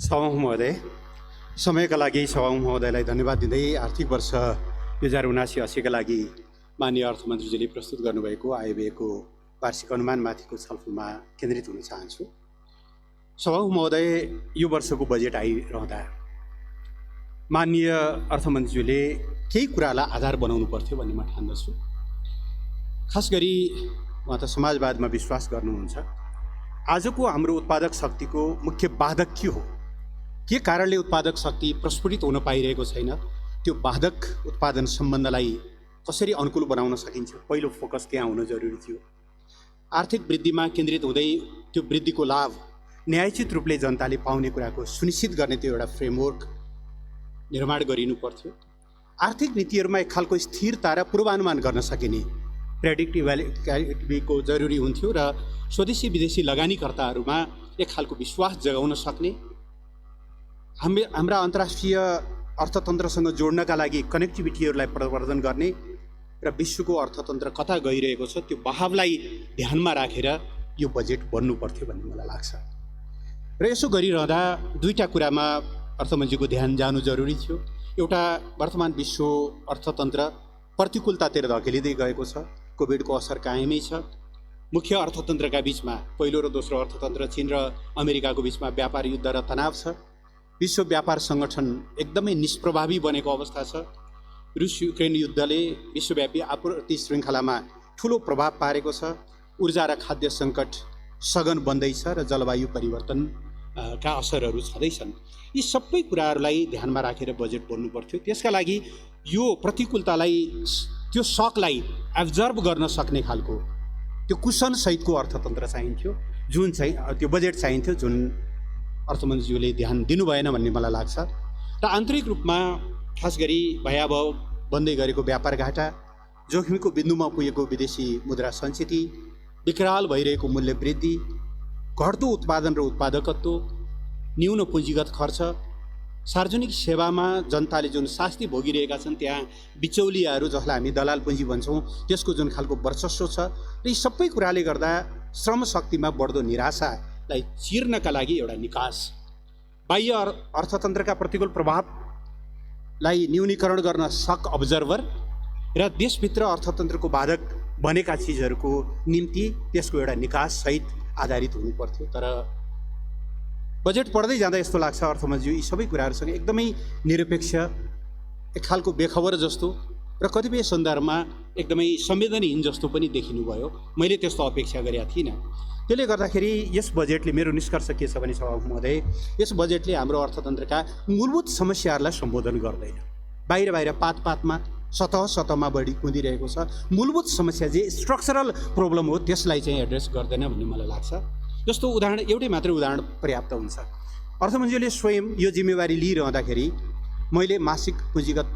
सभामुख महोदय, समयका लागि सभामुख महोदयलाई धन्यवाद दिँदै आर्थिक वर्ष 2079-80 का लागि माननीय अर्थमन्त्रीजीले प्रस्तुत गर्नुभएको आयव्ययको वार्षिक अनुमानमाथिको छलफलमा केन्द्रित हुन चाहन्छु। सभामुख महोदय, यो वर्षको बजेट आइरहँदा माननीय अर्थमन्त्रीजीले केही कुरालाई आधार बनाउनु पर्थ्यो भन्ने म ठान्दछु। खास गरी उहाँ त समाजवादमा विश्वास गर्नुहुन्छ। आजको हाम्रो उत्पादक शक्तिको मुख्य बाधक के हो, के कारणले उत्पादक शक्ति प्रस्फुटित हुन पाइरहेको छैन, त्यो बाधक उत्पादन सम्बन्धलाई कसरी अनुकूल बनाउन सकिन्छ, पहिलो फोकस त्यहाँ हुन जरुरी थियो। आर्थिक वृद्धिमा केन्द्रित हुँदै त्यो वृद्धिको लाभ न्यायोचित रूपले जनताले पाउने कुराको सुनिश्चित गर्ने त्यो एउटा फ्रेमवर्क निर्माण गरिनु पर्थ्यो। आर्थिक नीतिहरूमा एक खालको स्थिरता र पूर्वानुमान गर्न सकिने प्रेडिक्टिभिटीको जरुरी हुन्थ्यो र स्वदेशी विदेशी लगानीकर्ताहरूमा एक खालको विश्वास जगाउन सक्ने, हाम्रा अन्तर्राष्ट्रिय अर्थतन्त्रसँग जोड्नका लागि कनेक्टिभिटीहरूलाई प्रवर्धन गर्ने र विश्वको अर्थतन्त्र कता गइरहेको छ त्यो बहावलाई ध्यानमा राखेर यो बजेट बन्नु पर्थ्यो भन्ने मलाई लाग्छ। र यसो गरिरहँदा दुईटा कुरामा अर्थमन्त्रीको ध्यान जानु जरुरी थियो। एउटा, वर्तमान विश्व अर्थतन्त्र प्रतिकूलतातिर धकेलिँदै गएको छ, कोभिडको असर कायमै छ। मुख्य अर्थतन्त्रका बीचमा पहिलो र दोस्रो अर्थतन्त्र चीन र अमेरिकाको बीचमा व्यापार युद्ध र तनाव छ। विश्व व्यापार सङ्गठन एकदमै निष्प्रभावी बनेको अवस्था छ। रुस युक्रेन युद्धले विश्वव्यापी आपूर्ति श्रृङ्खलामा ठुलो प्रभाव पारेको छ। ऊर्जा र खाद्य सङ्कट सघन बन्दैछ र जलवायु परिवर्तनका असरहरू छँदैछन्। यी सबै कुराहरूलाई ध्यानमा राखेर बजेट बन्नु पर्थ्यो। त्यसका लागि यो प्रतिकूलतालाई, त्यो सकलाई एब्जर्भ गर्न सक्ने खालको त्यो कुसन सहितको अर्थतन्त्र चाहिन्थ्यो, जुन चाहिँ त्यो बजेट चाहिन्थ्यो, जुन अर्थमन्त्रीज्यूले ध्यान दिनु भएन भन्ने मलाई लाग्छ। र आन्तरिक रूपमा खास गरी भयावह बन्दै गरेको व्यापार घाटा, जोखिमको बिन्दुमा पुगेको विदेशी मुद्रा सञ्चिति, विकराल भइरहेको मूल्य वृद्धि, घट्दो उत्पादन र उत्पादकत्व, न्यून पुँजीगत खर्च, सार्वजनिक सेवामा जनताले जुन शास्ति भोगिरहेका छन्, त्यहाँ बिचौलियाहरू जसलाई हामी दलाल पुँजी भन्छौँ, त्यसको जुन खालको वर्चस्व छ, र यी सबै कुराले गर्दा श्रम शक्तिमा बढ्दो निराशालाई चिर्नका लागि एउटा निकास, बाह्य अर्थतन्त्रका प्रतिकूल प्रभावलाई न्यूनीकरण गर्न सक अब्जर्भर र देशभित्र अर्थतन्त्रको बाधक बनेका चिजहरूको निम्ति त्यसको एउटा निकास सहित आधारित हुनु पर्थ्यो। तर बजेट पढ्दै जाँदा यस्तो लाग्छ अर्थमन्त्री यी सबै कुराहरूसँग एकदमै निरपेक्ष, एक खालको बेखबर जस्तो र कतिपय सन्दर्भमा एकदमै संवेदनहीन जस्तो पनि देखिनुभयो। मैले त्यस्तो अपेक्षा गरेका थिइनँ। त्यसले गर्दाखेरि यस बजेटले, मेरो निष्कर्ष के छ भने सभामुख महोदय, यस बजेटले हाम्रो अर्थतन्त्रका मूलभूत समस्याहरूलाई सम्बोधन गर्दैन। बाहिर पातमा सतहमा बढी कुदिरहेको छ। मूलभूत समस्या जे स्ट्रक्चरल प्रब्लम हो त्यसलाई चाहिँ एड्रेस गर्दैन भन्ने मलाई लाग्छ। जस्तो उदाहरण, एउटै मात्रै उदाहरण पर्याप्त हुन्छ। अर्थमन्त्रीले स्वयं यो जिम्मेवारी लिइरहँदाखेरि मैले मासिक पुँजीगत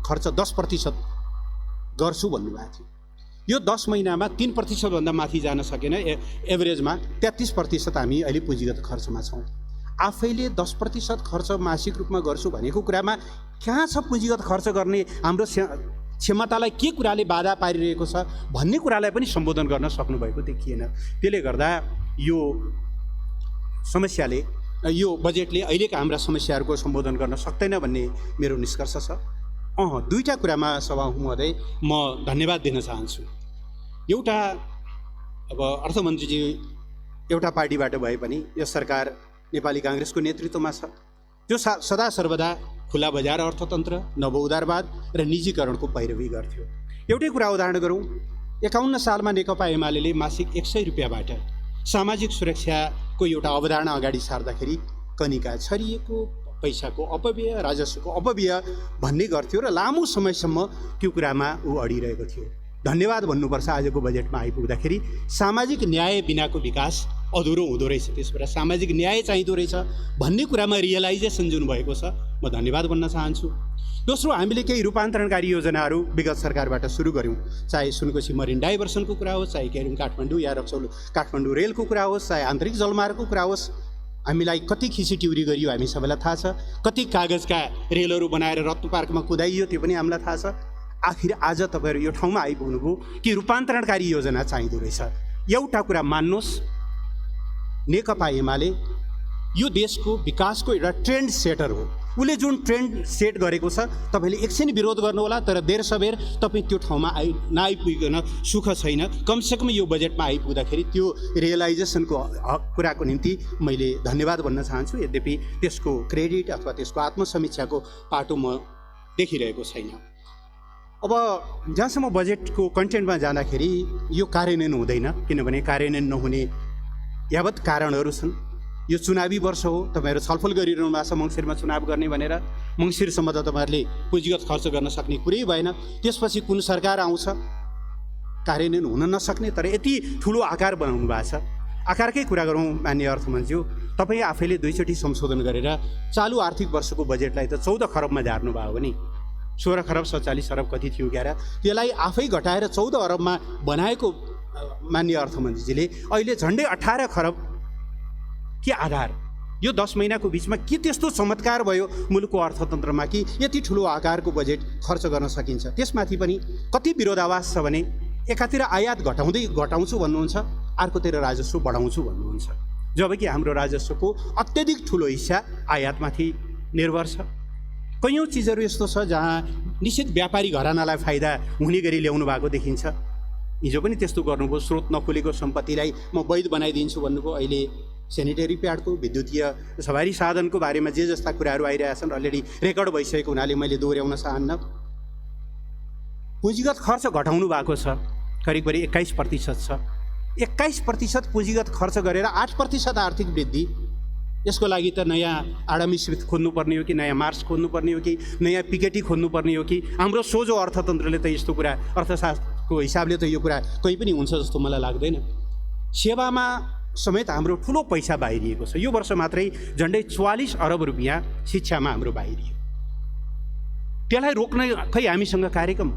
खर्च 10% गर्छु भन्नुभएको थियो। यो 10 महिनामा 3% भन्दा माथि जान सकेन। एभरेजमा 33% हामी अहिले पुँजीगत खर्चमा छौँ। आफैले 10% खर्च मासिक रूपमा गर्छु भनेको कुरामा कहाँ छ पुँजीगत खर्च गर्ने हाम्रो क्षमतालाई के कुराले बाधा पारिरहेको छ भन्ने कुरालाई पनि सम्बोधन गर्न सक्नुभएको देखिएन। त्यसले गर्दा यो समस्याले, यो बजेटले अहिलेका हाम्रा समस्याहरूको सम्बोधन गर्न सक्दैन भन्ने मेरो निष्कर्ष छ। दुईटा कुरामा सभामुख महोदय म धन्यवाद दिन चाहन्छु। एउटा, अब अर्थमन्त्रीजी एउटा पार्टीबाट भए पनि यो सरकार नेपाली काङ्ग्रेसको नेतृत्वमा छ, जो सदा सर्वदा खुला बजार अर्थतन्त्र, नवउदारवाद र निजीकरणको पैरवी गर्थ्यो। एउटै कुरा उदाहरण गरौँ, 51 सालमा नेकपा एमाले मासिक 100 रुपियाँबाट सामाजिक सुरक्षाको एउटा अवधारणा अगाडि सार्दाखेरि कनिका छरिएको, पैसाको अपव्यय, राजस्वको अपव्यय भन्ने गर्थ्यो र लामो समयसम्म त्यो कुरामा ऊ अडिरहेको थियो। धन्यवाद भन्नुपर्छ, आजको बजेटमा आइपुग्दाखेरि सामाजिक न्याय बिनाको विकास अधुरो हुँदो रहेछ, त्यसबाट सामाजिक न्याय चाहिँदो रहेछ भन्ने कुरामा रियलाइजेसन जुन भएको छ, म धन्यवाद भन्न चाहन्छु। दोस्रो, हामीले केही रूपान्तरणकारी योजनाहरू विगत सरकारबाट सुरु गऱ्यौँ, चाहे सुनकोशी मरिन डाइभर्सनको कुरा होस्, चाहे केरुङ काठमाडौँ या रक्सौल काठमाडौँ रेलको कुरा होस्, चाहे आन्तरिक जलमार्गको कुरा होस्। हामीलाई कति खिचिटिउरी गरियो हामी सबैलाई थाहा छ, कति कागजका रेलहरू बनाएर रत्न पार्कमा कुदाइयो त्यो पनि हामीलाई थाहा छ। आखिर आज तपाईँहरू यो ठाउँमा आइपुग्नुभयो कि रूपान्तरणकारी योजना चाहिँदो रहेछ। एउटा कुरा मान्नुहोस्, नेकपा एमाले यो देशको विकासको एउटा ट्रेन्ड सेटर हो। उसले जुन ट्रेन्ड सेट गरेको छ तपाईँले एकछिन विरोध गर्नुहोला, तर देर सबेर तपाईँ त्यो ठाउँमा नआइपुगिकन सुख छैन। कमसेकम यो बजेटमा आइपुग्दाखेरि त्यो रियलाइजेसनको कुराको निम्ति मैले धन्यवाद भन्न चाहन्छु। यद्यपि त्यसको क्रेडिट अथवा त्यसको आत्मसमीक्षाको पाटो म देखिरहेको छैन। अब जहाँसम्म बजेटको कन्टेन्टमा जाँदाखेरि यो कार्यान्वयन हुँदैन, किनभने कार्यान्वयन नहुने यावत कारणहरू छन्। यो चुनावी वर्ष हो, तपाईँहरू छलफल गरिरहनु भएको छ मङ्सिरमा चुनाव गर्ने भनेर। मङ्सिरसम्म त तपाईँहरूले पुँजीगत खर्च गर्न सक्ने कुरै भएन। त्यसपछि कुन सरकार आउँछ, कार्यान्वयन हुन नसक्ने तर यति ठुलो आकार बनाउनु भएको छ। आकारकै कुरा गरौँ मान्य अर्थमन्त्रीज्यू, तपाईँ आफैले दुईचोटि संशोधन गरेर चालु आर्थिक वर्षको बजेटलाई त 14 खरबमा झार्नु भयो भने 16 खरब 47 अरब कति थियो क्यारा, त्यसलाई आफै घटाएर 14 अरबमा बनाएको मान्य अर्थमन्त्रीजीले अहिले झन्डै 18 खरब के आधार? यो 10 महिनाको बिचमा के त्यस्तो चमत्कार भयो मुलुकको अर्थतन्त्रमा कि यति ठुलो आकारको बजेट खर्च गर्न सकिन्छ? त्यसमाथि पनि कति विरोधाभास छ भने एकातिर आयात घटाउँछु भन्नुहुन्छ, अर्कोतिर राजस्व बढाउँछु भन्नुहुन्छ, जबकि हाम्रो राजस्वको अत्यधिक ठुलो हिस्सा आयातमाथि निर्भर छ। कयौँ चिजहरू यस्तो छ जहाँ निश्चित व्यापारी घरानालाई फाइदा हुने गरी ल्याउनु भएको देखिन्छ। हिजो पनि त्यस्तो गर्नुभयो, स्रोत नखुलेको सम्पत्तिलाई म वैध बनाइदिन्छु भन्नुभयो। अहिले सेनिटरी प्याडको, विद्युतीय सवारी साधनको बारेमा जे जस्ता कुराहरू आइरहेका छन् अलरेडी रेकर्ड भइसकेको हुनाले मैले दोहोऱ्याउन चाहन्न। पुँजीगत खर्च घटाउनु भएको छ, करिब 21% छ। 21% पुँजीगत खर्च गरेर 8% आर्थिक वृद्धि। यसको लागि त नयाँ आडामी स्मिथ खोज्नुपर्ने हो कि नयाँ मार्क्स खोज्नुपर्ने हो कि नयाँ पिकेटी खोज्नुपर्ने हो कि हाम्रो सोझो अर्थतन्त्रले त यस्तो कुरा, अर्थशास्त्रको हिसाबले त यो कुरा कहीँ पनि हुन्छ जस्तो मलाई लाग्दैन। सेवामा समेत हाम्रो ठुलो पैसा बाहिरिएको छ। यो वर्ष मात्रै झन्डै 44 अरब रुपियाँ शिक्षामा हाम्रो बाहिरियो। त्यसलाई रोक्न खै हामीसँग कार्यक्रम?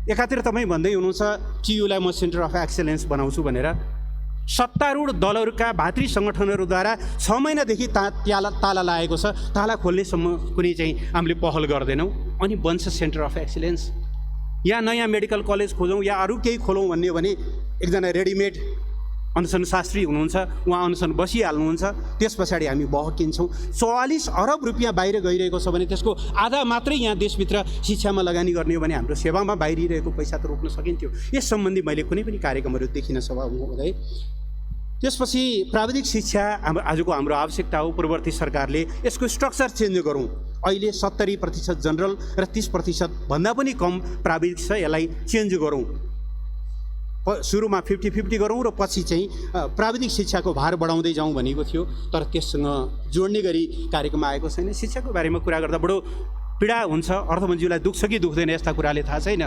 एकातिर तपाईँ भन्दै हुनुहुन्छ चियुलाई म सेन्टर अफ एक्सेलेन्स बनाउँछु भनेर। सत्तारूढ दलहरूका भातृ सङ्गठनहरूद्वारा 6 महिनादेखि ताला लागेको छ। ताला खोल्नेसम्म कुनै चाहिँ हामीले पहल गर्दैनौँ। अनि बन्छ सेन्टर अफ एक्सेलेन्स, या नयाँ मेडिकल कलेज खोजौँ या अरू केही खोलौँ भन्ने भने एकजना रेडिमेड अनसन शास्त्री हुनुहुन्छ, उहाँ अनसन बसिहाल्नुहुन्छ। त्यस पछाडि हामी बहकिन्छौँ। 44 अरब रुपियाँ बाहिर गइरहेको छ भने त्यसको आधा मात्रै यहाँ देशभित्र शिक्षामा लगानी गर्ने हो भने हाम्रो सेवामा बाहिरिरहेको पैसा त रोक्न सकिन्थ्यो। यस सम्बन्धी मैले कुनै पनि कार्यक्रमहरू देखिन सभामुखलाई। त्यसपछि प्राविधिक शिक्षा आजको हाम्रो आवश्यकता हो। पूर्ववर्ती सरकारले यसको स्ट्रक्चर चेन्ज गरौँ। अहिले 70% जनरल र 30% भन्दा पनि कम प्राविधिक छ, यसलाई चेन्ज गरौँ। सुरुमा 50-50 गरौँ र पछि चाहिँ प्राविधिक शिक्षाको भार बढाउँदै जाउँ भनेको थियो, तर त्यससँग जोड्ने गरी कार्यक्रम आएको छैन। शिक्षाको बारेमा कुरा गर्दा बडो पीडा हुन्छ। अर्थमन्त्रीलाई दुख्छ कि दुख्दैन यस्ता कुराले थाहा छैन।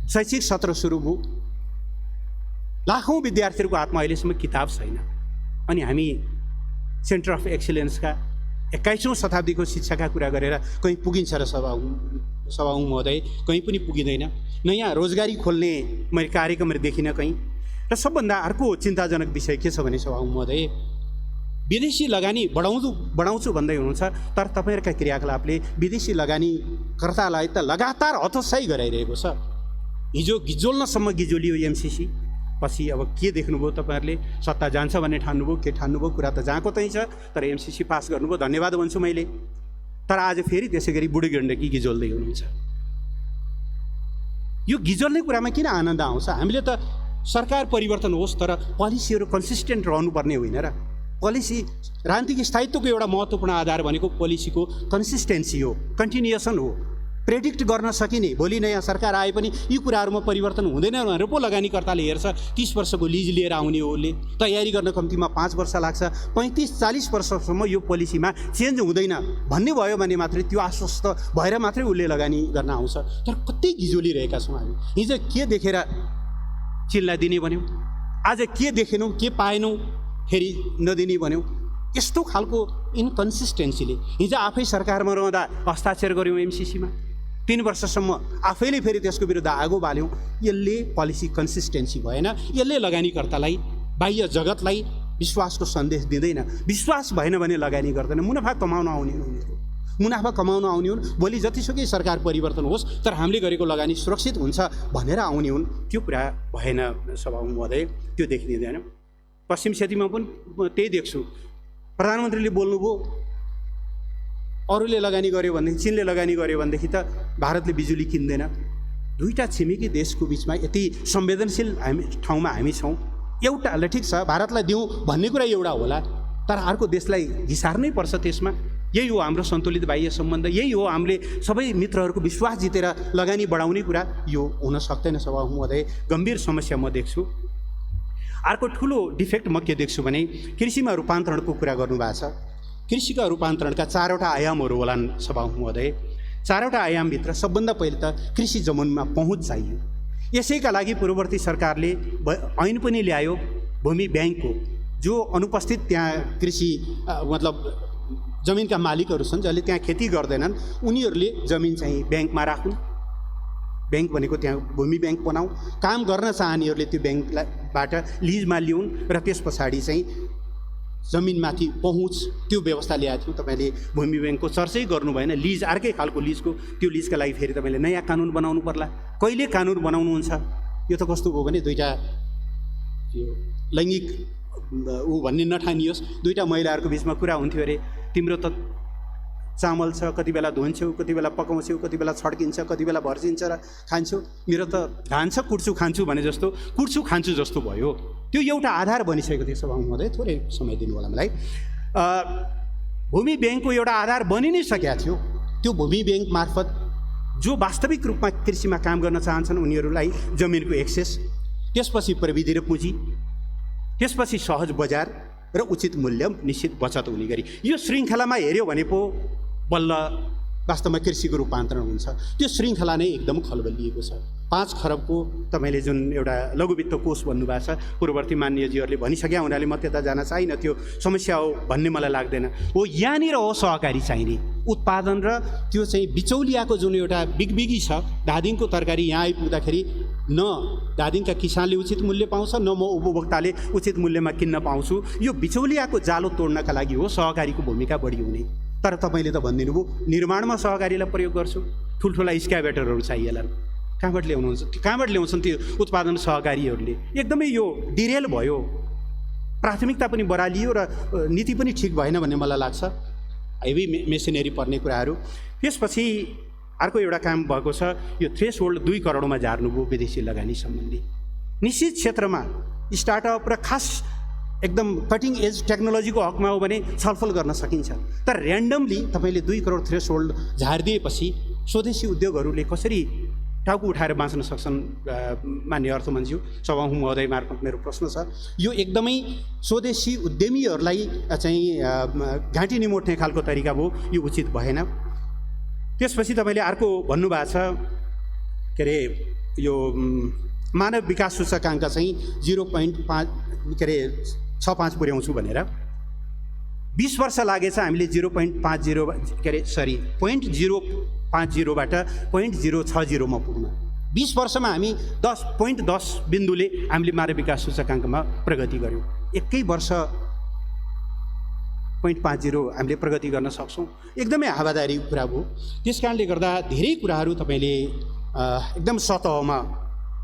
शैक्षिक सत्र सुरु भयो, लाखौँ विद्यार्थीहरूको हातमा अहिलेसम्म किताब छैन। अनि हामी सेन्टर अफ एक्सिलेन्सका 21औं शताब्दीको शिक्षाका कुरा गरेर कहीँ पुगिन्छ र सभामुख महोदय? कहीँ पनि पुगिँदैन। नयाँ रोजगारी खोल्ने मैले कार्यक्रमहरू देखिनँ कहीँ। र सबभन्दा अर्को चिन्ताजनक विषय के छ भने सभामुख महोदय, विदेशी लगानी बढाउँछु भन्दै हुनुहुन्छ, तर तपाईँहरूका क्रियाकलापले विदेशी लगानीकर्तालाई त लगातार हतोत्साही गराइरहेको छ। हिजो गिजोल्नसम्म गिजोलियो एमसिसी, पछि अब के देख्नुभयो तपाईँहरूले? सत्ता जान्छ भन्ने ठान्नुभयो, के ठान्नुभयो? कुरा त जहाँको त्यहीँ छ, तर एमसिसी पास गर्नुभयो, धन्यवाद भन्छु मैले। तर आज फेरि त्यसै गरी बुढी गण्डकी गिजोल्दै हुनुहुन्छ। यो गिजोल्ने कुरामा किन आनन्द आउँछ? हामीले त सरकार परिवर्तन होस् तर पोलिसीहरू कन्सिस्टेन्ट रहनुपर्ने होइन र? पोलिसी राजनीतिक स्थायित्वको एउटा महत्त्वपूर्ण आधार भनेको पोलिसीको कन्सिस्टेन्सी हो, कन्टिन्युएसन हो। प्रेडिक्ट गर्न सकिने, भोलि नयाँ सरकार आए पनि यी कुराहरूमा परिवर्तन हुँदैन भनेर पो लगानीकर्ताले हेर्छ। 30 वर्षको लिज लिएर आउने हो, उसले तयारी गर्न कम्तीमा 5 वर्ष लाग्छ। 35-40 वर्षसम्म यो पोलिसीमा चेन्ज हुँदैन भन्ने भयो भने मात्रै त्यो आश्वस्त भएर मात्रै उसले लगानी गर्न आउँछ। तर कति गिजोलिरहेका छौँ हामी। हिजो के देखेर चिल्ला दिने भन्यौँ, आज के देखेनौँ, के पाएनौँ फेरि नदिने भन्यौँ। यस्तो खालको इन्कन्सिस्टेन्सीले हिजो आफै सरकारमा रहँदा हस्ताक्षर गऱ्यौँ एमसिसीमा, 3 वर्षसम्म आफैले फेरि त्यसको विरुद्ध आगो बाल्यौँ। यसले पोलिसी कन्सिस्टेन्सी भएन। यसले लगानीकर्तालाई, बाह्य जगतलाई विश्वासको सन्देश दिँदैन। विश्वास भएन भने लगानी गर्दैन। मुनाफा कमाउन आउने उनीहरू, मुनाफा कमाउन आउने हुन्। भोलि जतिसुकै सरकार परिवर्तन होस् तर हामीले गरेको लगानी सुरक्षित हुन्छ भनेर आउने हुन्। त्यो कुरा भएन सभामुख महोदय, त्यो देखिँदैन। पश्चिम क्षेत्रमा पनि त्यही देख्छु। प्रधानमन्त्रीले बोल्नुभयो अरूले लगानी गर्यो भनेदेखि, चीनले लगानी गर्यो भनेदेखि त भारतले बिजुली किन्दैन। दुईटा छिमेकी देशको बिचमा यति संवेदनशील ठाउँमा हामी छौँ। एउटाले ठिक छ भारतलाई दिउँ भन्ने कुरा एउटा होला, तर अर्को देशलाई घिसार्नै पर्छ त्यसमा। यही हो हाम्रो सन्तुलित बाह्य सम्बन्ध, यही हो हामीले सबै मित्रहरूको विश्वास जितेर लगानी बढाउने कुरा। यो हुन सक्दैन सभामुख महोदय, गम्भीर समस्या म देख्छु। अर्को ठुलो डिफेक्ट म के देख्छु भने कृषिमा रूपान्तरणको कुरा गर्नुभएको छ। कृषिका रूपान्तरणका 4वटा आयामहरू होलान् सभामुख महोदय। 4वटा आयामभित्र सबभन्दा पहिले त कृषि जमिनमा पहुँच चाहियो। यसैका लागि पूर्ववर्ती सरकारले ऐन पनि ल्यायो भूमि ब्याङ्कको, जो अनुपस्थित त्यहाँ कृषि मतलब जमिनका मालिकहरू छन् जसले त्यहाँ खेती गर्दैनन्, उनीहरूले जमिन चाहिँ ब्याङ्कमा राखुन्। ब्याङ्क भनेको त्यहाँ भूमि ब्याङ्क बनाऊ। काम गर्न चाहनेहरूले त्यो ब्याङ्कबाट लिजमा लिउन् र त्यस पछाडि चाहिँ जमिनमाथि पहुँच त्यो व्यवस्था ल्याएको थियो। तपाईँले भूमि ब्याङ्कको चर्चै गर्नु भएन। लिज अर्कै खालको लिजको, त्यो लिजका लागि फेरि तपाईँले नयाँ कानुन बनाउनु पर्ला। कहिले कानुन बनाउनुहुन्छ? यो त कस्तो भयो भने दुईवटा यो लैङ्गिक ऊ भन्ने नठानियोस्, दुईवटा महिलाहरूको बिचमा कुरा हुन्थ्यो अरे, तिम्रो त चामल छ, कति बेला धुन्छौ, कति बेला पकाउँछौ, कति बेला छड्किन्छ, कति बेला भर्सिन्छ र खान्छौ, मेरो त धान छ कुट्छु खान्छु भने जस्तो कुट्छु खान्छु जस्तो भयो। त्यो एउटा आधार बनिसकेको थियो सभामुख महोदय, थोरै समय दिनु होला मलाई। भूमि ब्याङ्कको एउटा आधार बनि नै सकेको थियो। त्यो भूमि ब्याङ्क मार्फत जो वास्तविक रूपमा कृषिमा काम गर्न चाहन्छन् उनीहरूलाई जमिनको एक्सेस, त्यसपछि प्रविधि र पुँजी, त्यसपछि सहज बजार र उचित मूल्य निश्चित बचत हुने गरी यो श्रृङ्खलामा हेऱ्यो भने पो बल्ल वास्तवमा कृषिको रूपान्तरण हुन्छ। त्यो श्रृङ्खला नै एकदम खलबलिएको छ। 5 खरबको तपाईँले जुन एउटा लघु वित्त कोष भन्नुभएको छ, पूर्ववर्ती माननीयजीहरूले भनिसक्या हुनाले म त्यता जान चाहिनँ, त्यो समस्या हो भन्ने मलाई लाग्दैन। हो यहाँनिर हो सहकारी चाहिने उत्पादन र त्यो चाहिँ बिचौलियाको जुन एउटा बिगबिगी छ। धादिङको तरकारी यहाँ आइपुग्दाखेरि न धादिङका किसानले उचित मूल्य पाउँछ, न म उपभोक्ताले उचित मूल्यमा किन्न पाउँछु। यो बिचौलियाको जालो तोड्नका लागि हो सहकारीको भूमिका बढी हुने। तर तपाईँले त भनिदिनु भयो निर्माणमा सहकारीलाई प्रयोग गर्छु, ठुल्ठुला स्क्याभेटरहरू चाहिएला, कहाँबाट ल्याउँछन् त्यो उत्पादन सहकारीहरूले? एकदमै यो डिरेल भयो, प्राथमिकता पनि बढालियो र नीति पनि ठिक भएन भन्ने मलाई लाग्छ। हेभी मेसिनरी पर्ने कुराहरू। त्यसपछि अर्को एउटा काम भएको छ, यो थ्रेसहोल्ड 2 करोडमा झार्नुभयो विदेशी लगानी सम्बन्धी। निश्चित क्षेत्रमा स्टार्टअप र खास एकदम कटिङ एज टेक्नोलोजीको हकमा हो भने छलफल गर्न सकिन्छ, तर ऱ्यान्डमली तपाईँले 2 करोड थ्रेसहोल्ड झारिदिएपछि स्वदेशी उद्योगहरूले कसरी टाउको उठाएर बाँच्न सक्छन्? मान्य अर्थमन्त्री सभामुख महोदय मार्फत मेरो प्रश्न छ। यो एकदमै स्वदेशी उद्यमीहरूलाई चाहिँ घाँटी निमोट्ने खालको तरिका भयो, यो उचित भएन। त्यसपछि तपाईँले अर्को भन्नुभएको छ के अरे यो मानव विकास सूचकाङ्क चाहिँ 0.5 के अरे 65 पुर्याउँछु भनेर। 20 वर्ष लागेछ हामीले 0.50 के अरे 0.050बाट 0.060मा पुग्न। 20 वर्षमा हामी 10.10 बिन्दुले हामीले मानव विकास सूचकाङ्कमा प्रगति गऱ्यौँ। एकै वर्ष 0.50 हामीले प्रगति गर्न सक्छौँ। एकदमै हावादारी कुरा भयो। त्यस कारणले गर्दा धेरै कुराहरू तपाईँले एकदम सतहमा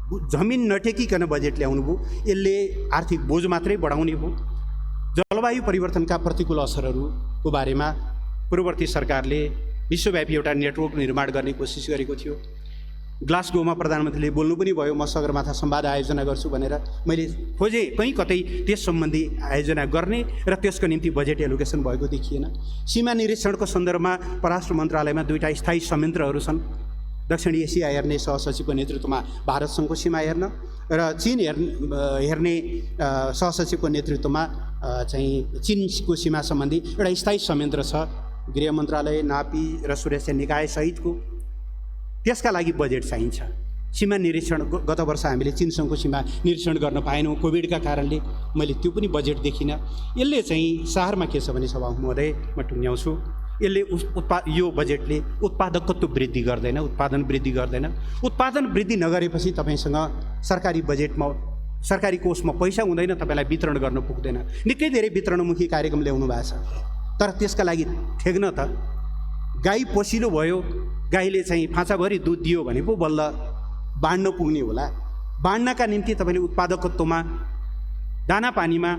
जमिन नटेकिकन बजेट ल्याउनु भयो। यसले आर्थिक बोझ मात्रै बढाउने हो। जलवायु परिवर्तनका प्रतिकूल असरहरूको बारेमा पूर्ववर्ती सरकारले विश्वव्यापी एउटा नेटवर्क निर्माण गर्ने कोसिस गरेको थियो। ग्लासगोमा प्रधानमन्त्रीले बोल्नु पनि भयो, म सगरमाथा संवाद आयोजना गर्छु भनेर। मैले खोजेँ कहीँ कतै त्यस सम्बन्धी आयोजना गर्ने र त्यसको निम्ति बजेट एलोकेसन भएको देखिएन। सीमा निरीक्षणको सन्दर्भमा परराष्ट्र मन्त्रालयमा 2टा स्थायी संयन्त्रहरू छन्। दक्षिण एसिया हेर्ने सहसचिवको नेतृत्वमा भारतसँगको सीमा हेर्न र चीन हेर्ने सहसचिवको नेतृत्वमा चाहिँ चीनको सीमा सम्बन्धी एउटा स्थायी संयन्त्र छ। गृह मन्त्रालय, नापी र सुरक्षा निकाय सहितको। त्यसका लागि बजेट चाहिन्छ। सीमा निरीक्षण गत वर्ष हामीले चीनसँगको सीमा निरीक्षण गर्न पाएनौँ कोभिडका कारणले। मैले त्यो पनि बजेट देखिनँ। यसले चाहिँ शहरमा के छ भने सभामुख महोदय म टुङ्ग्याउँछु, यसले यो बजेटले उत्पादकत्व वृद्धि गर्दैन, उत्पादन वृद्धि गर्दैन। उत्पादन वृद्धि नगरेपछि तपाईँसँग सरकारी बजेटमा सरकारी कोषमा पैसा हुँदैन, तपाईँलाई वितरण गर्न पुग्दैन। निकै धेरै वितरणमुखी कार्यक्रम ल्याउनु भएको छ, तर त्यसका लागि ठेग्न त गाई पसिलो भयो, गाईले चाहिँ फाँचाभरि दुध दियो भने पो बल्ल बाँड्न पुग्ने होला। बाँड्नका निम्ति तपाईँले उत्पादकत्वमा, दाना पानीमा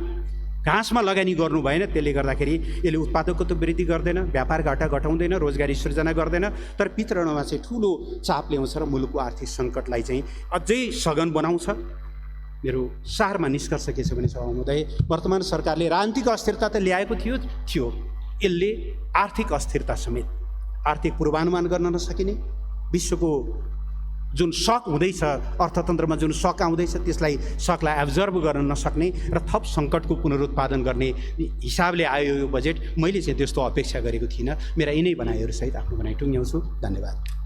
घाँसमा लगानी गर्नु भएन, त्यसले गर्दाखेरि यसले उत्पादकत्व वृद्धि गर्दैन, व्यापार घाटा घटाउँदैन, रोजगारी सृजना गर्दैन, तर वितरणमा चाहिँ ठुलो चाप ल्याउँछ र मुलुकको आर्थिक सङ्कटलाई चाहिँ अझै सघन बनाउँछ। मेरो सारमा निष्कर्ष के छ भने सभामुदय, वर्तमान सरकारले राजनीतिक अस्थिरता त ल्याएको थियो, यसले आर्थिक अस्थिरता समेत, आर्थिक पूर्वानुमान गर्न नसकिने, विश्वको जुन सक हुँदैछ, अर्थतन्त्रमा जुन सक आउँदैछ त्यसलाई सकलाई एब्जर्भ गर्न नसक्ने र थप सङ्कटको पुनरुत्पादन गर्ने हिसाबले आयो यो बजेट। मैले चाहिँ त्यस्तो अपेक्षा गरेको थिइनँ। मेरा यिनै भनाइहरूसहित आफ्नो भनाइ टुङ्ग्याउँछु। धन्यवाद।